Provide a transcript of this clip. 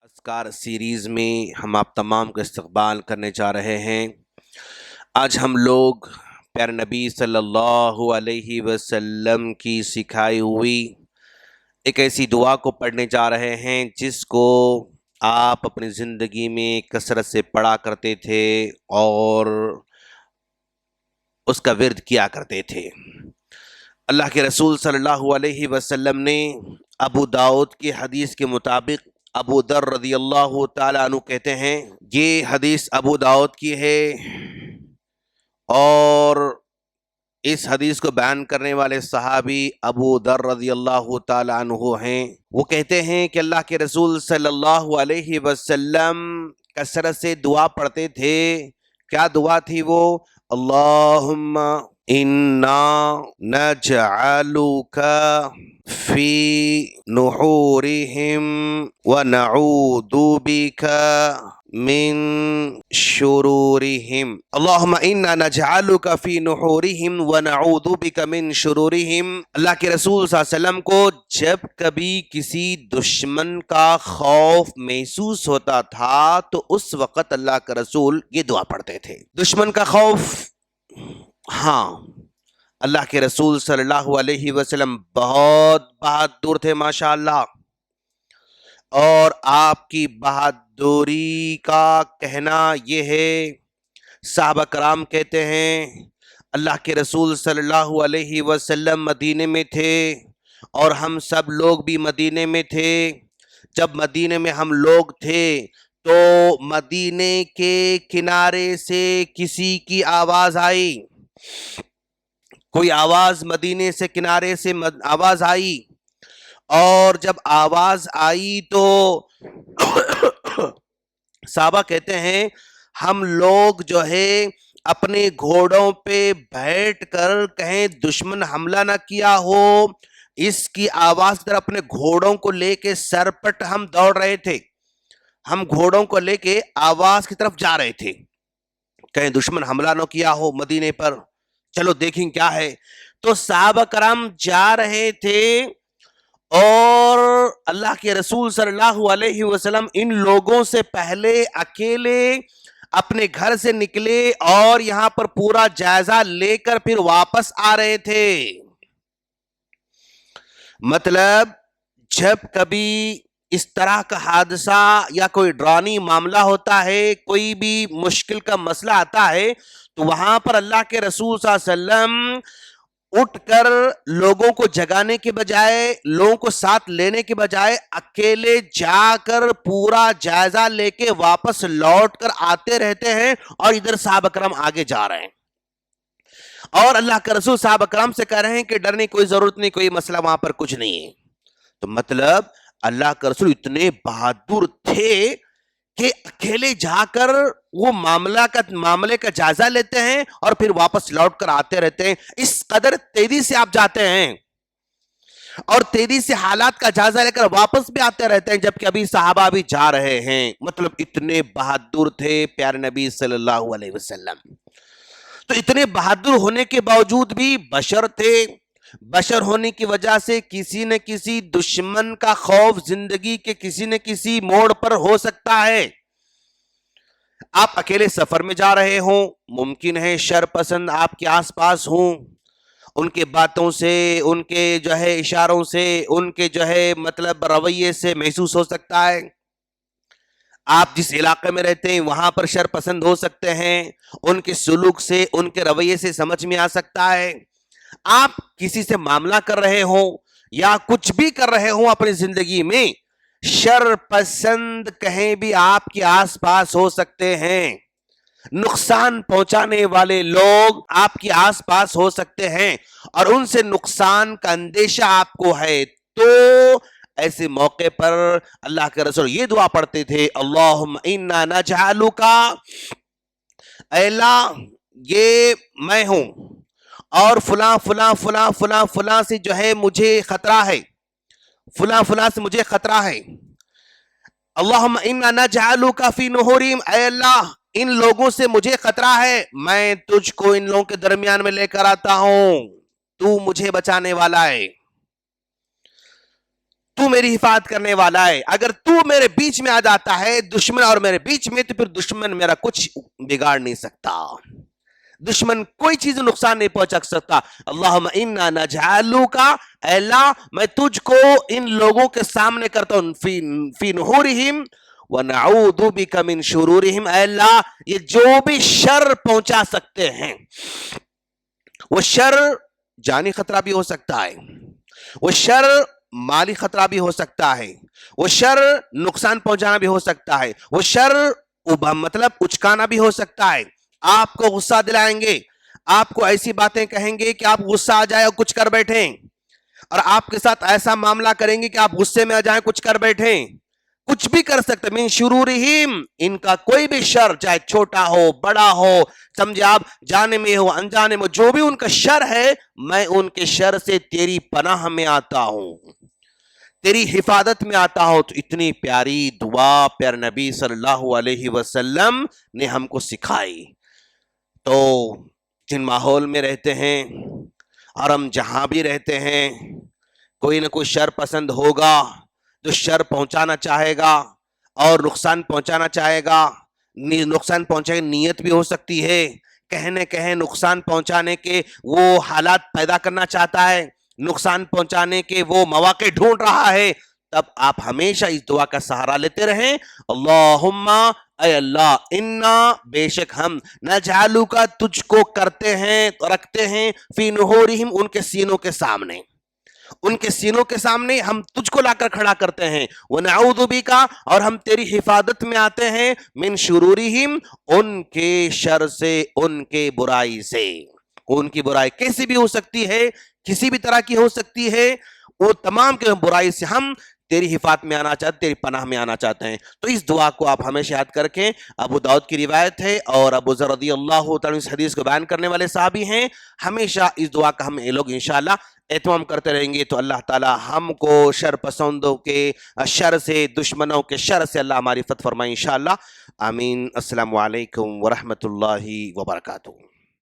اذکار سیریز میں ہم آپ تمام کا استقبال کرنے جا رہے ہیں۔ آج ہم لوگ پیارے نبی صلی اللہ علیہ وسلم کی سکھائی ہوئی ایک ایسی دعا کو پڑھنے جا رہے ہیں جس کو آپ اپنی زندگی میں کثرت سے پڑھا کرتے تھے اور اس کا ورد کیا کرتے تھے۔ اللہ کے رسول صلی اللہ علیہ وسلم نے ابو داؤد کی حدیث کے مطابق ابو ذر رضی اللہ تعالیٰ عنہ کہتے ہیں، یہ حدیث ابو داؤد کی ہے اور اس حدیث کو بیان کرنے والے صحابی ابو ذر رضی اللہ تعالیٰ عنہ ہیں۔ وہ کہتے ہیں کہ اللہ کے رسول صلی اللہ علیہ وسلم کثرت سے دعا پڑھتے تھے۔ کیا دعا تھی وہ؟ اللہم انا نجعلک فی نحورہم ونعوذ بک من شرورہم۔ اللہم انا نجعلک فی نحورہم ونعوذ بک من شرورہم۔ اللہ کے رسول صلی اللہ علیہ وسلم کو جب کبھی کسی دشمن کا خوف محسوس ہوتا تھا تو اس وقت اللہ کا رسول یہ دعا پڑھتے تھے۔ دشمن کا خوف، ہاں، اللہ کے رسول صلی اللہ علیہ وسلم بہت بہادر تھے ماشاءاللہ، اور آپ کی بہادری کا کہنا یہ ہے، صحابہ کرام کہتے ہیں اللہ کے رسول صلی اللہ علیہ وسلم مدینے میں تھے اور ہم سب لوگ بھی مدینے میں تھے۔ جب مدینے میں ہم لوگ تھے تو مدینے کے کنارے سے کسی کی آواز آئی، کوئی آواز مدینے سے کنارے سے آواز آئی، اور جب آواز آئی تو صحابہ کہتے ہیں ہم لوگ جو ہے اپنے گھوڑوں پہ بیٹھ کر کہیں دشمن حملہ نہ کیا ہو، اس کی آواز در اپنے گھوڑوں کو لے کے سرپٹ ہم دوڑ رہے تھے، ہم گھوڑوں کو لے کے آواز کی طرف جا رہے تھے، کہیں دشمن حملہ نہ کیا ہو مدینے پر، چلو دیکھیں کیا ہے۔ تو صحابہ کرام جا رہے تھے اور اللہ کے رسول صلی اللہ علیہ وسلم ان لوگوں سے پہلے اکیلے اپنے گھر سے نکلے اور یہاں پر پورا جائزہ لے کر پھر واپس آ رہے تھے۔ مطلب جب کبھی اس طرح کا حادثہ یا کوئی ڈرانی معاملہ ہوتا ہے، کوئی بھی مشکل کا مسئلہ آتا ہے، تو وہاں پر اللہ کے رسول صلی اللہ علیہ وسلم اٹھ کر لوگوں کو جگانے کے بجائے، لوگوں کو ساتھ لینے کے بجائے اکیلے جا کر پورا جائزہ لے کے واپس لوٹ کر آتے رہتے ہیں، اور ادھر صحابہ کرام آگے جا رہے ہیں اور اللہ کے رسول صحابہ کرام سے کہہ رہے ہیں کہ ڈرنے کی کوئی ضرورت نہیں، کوئی مسئلہ وہاں پر کچھ نہیں ہے۔ تو مطلب اللہ کے رسول اتنے بہادر تھے کہ اکیلے جا کر وہ معاملے کا جائزہ لیتے ہیں اور پھر واپس لوٹ کر آتے رہتے ہیں۔ اس قدر تیزی سے آپ جاتے ہیں اور تیزی سے حالات کا جائزہ لے کر واپس بھی آتے رہتے ہیں، جبکہ ابھی صحابہ بھی جا رہے ہیں۔ مطلب اتنے بہادر تھے پیارے نبی صلی اللہ علیہ وسلم۔ تو اتنے بہادر ہونے کے باوجود بھی بشر تھے، بشر ہونے کی وجہ سے کسی نہ کسی دشمن کا خوف زندگی کے کسی نہ کسی موڑ پر ہو سکتا ہے۔ آپ اکیلے سفر میں جا رہے ہوں، ممکن ہے شر پسند آپ کے آس پاس ہوں، ان کے باتوں سے، ان کے جو ہے اشاروں سے، ان کے جو ہے مطلب رویے سے محسوس ہو سکتا ہے۔ آپ جس علاقے میں رہتے ہیں وہاں پر شر پسند ہو سکتے ہیں، ان کے سلوک سے، ان کے رویے سے سمجھ میں آ سکتا ہے۔ آپ کسی سے معاملہ کر رہے ہوں یا کچھ بھی کر رہے ہوں اپنی زندگی میں، شر پسند کہیں بھی آپ کے آس پاس ہو سکتے ہیں، نقصان پہنچانے والے لوگ آپ کے آس پاس ہو سکتے ہیں، اور ان سے نقصان کا اندیشہ آپ کو ہے۔ تو ایسے موقع پر اللہ کے رسول یہ دعا پڑھتے تھے، اللہم انا نجعلک، اے اللہ یہ میں ہوں اور فلاں فلاں فلاں فلاں فلاں سے جو ہے مجھے خطرہ ہے، فلاں فلاں سے مجھے خطرہ ہے، اللہم انا نجعلک فی نحورہم، اے اللہ ان لوگوں سے مجھے خطرہ ہے، میں تجھ کو ان لوگوں کے درمیان میں لے کر آتا ہوں، تو مجھے بچانے والا ہے۔ تو میری حفاظت کرنے والا ہے. اگر تو میرے بیچ میں آ جاتا ہے دشمن اور میرے بیچ میں تو پھر دشمن میرا کچھ بگاڑ نہیں سکتا, دشمن کوئی چیز نقصان نہیں پہنچا سکتا. اللہم انا نجعلک, اے اللہ میں تجھ کو ان لوگوں کے سامنے کرتا ہوں, فی نحورہم ونعوذ بک من شرورہم, اے اللہ یہ جو بھی شر پہنچا سکتے ہیں, وہ شر جانی خطرہ بھی ہو سکتا ہے, وہ شر مالی خطرہ بھی ہو سکتا ہے, وہ شر نقصان پہنچانا بھی ہو سکتا ہے, وہ شر مطلب اچکانا بھی ہو سکتا ہے. آپ کو غصہ دلائیں گے, آپ کو ایسی باتیں کہیں گے کہ آپ غصہ آ جائے اور کچھ کر بیٹھیں, اور آپ کے ساتھ ایسا معاملہ کریں گے کہ آپ غصے میں آ جائیں کچھ کر بیٹھیں, کچھ بھی کر سکتے. من شرورہم, ان کا کوئی بھی شر چاہے چھوٹا ہو بڑا ہو, سمجھے آپ جانے میں ہو انجانے میں, جو بھی ان کا شر ہے میں ان کے شر سے تیری پناہ میں آتا ہوں, تیری حفاظت میں آتا ہوں. تو اتنی پیاری دعا پیارے نبی صلی اللہ علیہ وسلم نے ہم کو سکھائی. تو جن ماحول میں رہتے ہیں اور ہم جہاں بھی رہتے ہیں, کوئی نہ کوئی شر پسند ہوگا جو شر پہنچانا چاہے گا اور نقصان پہنچانا چاہے گا. نقصان پہنچانے کی نیت بھی ہو سکتی ہے, کہیں نقصان پہنچانے کے وہ حالات پیدا کرنا چاہتا ہے, نقصان پہنچانے کے وہ مواقع ڈھونڈ رہا ہے. تب آپ ہمیشہ اس دعا کا سہارا لیتے رہیں, اللہم اے اللہ, انا بے شک ہم, نجعلک تجھ کو کرتے ہیں رکھتے ہیں, فی نحورہم ان کے سینوں کے سامنے, ان کے سینوں کے سامنے ہم تجھ کو لا کر کھڑا کرتے ہیں. وَنَعُوذُ بِكَ, اور ہم تیری حفاظت میں آتے ہیں, من شرورہم ان کے شر سے, ان کے برائی سے. ان کی برائی کیسی بھی ہو سکتی ہے, کسی بھی طرح کی ہو سکتی ہے, وہ تمام کے برائی سے ہم تیری حفاظت میں آنا چاہتے, تیری پناہ میں آنا چاہتے ہیں. تو اس دعا کو آپ ہمیشہ یاد کر کے, ابو داؤد کی روایت ہے اور ابو ذر رضی اللہ تعالیٰ اس حدیث کو بیان کرنے والے صحابی ہیں, ہمیشہ اس دعا کا ہم یہ لوگ انشاءاللہ اہتمام کرتے رہیں گے. تو اللہ تعالی ہم کو شر پسندوں کے شر سے, دشمنوں کے شر سے اللہ ہماری حفاظت فرمائے انشاءاللہ. آمین. السلام علیکم ورحمۃ اللہ وبرکاتہ.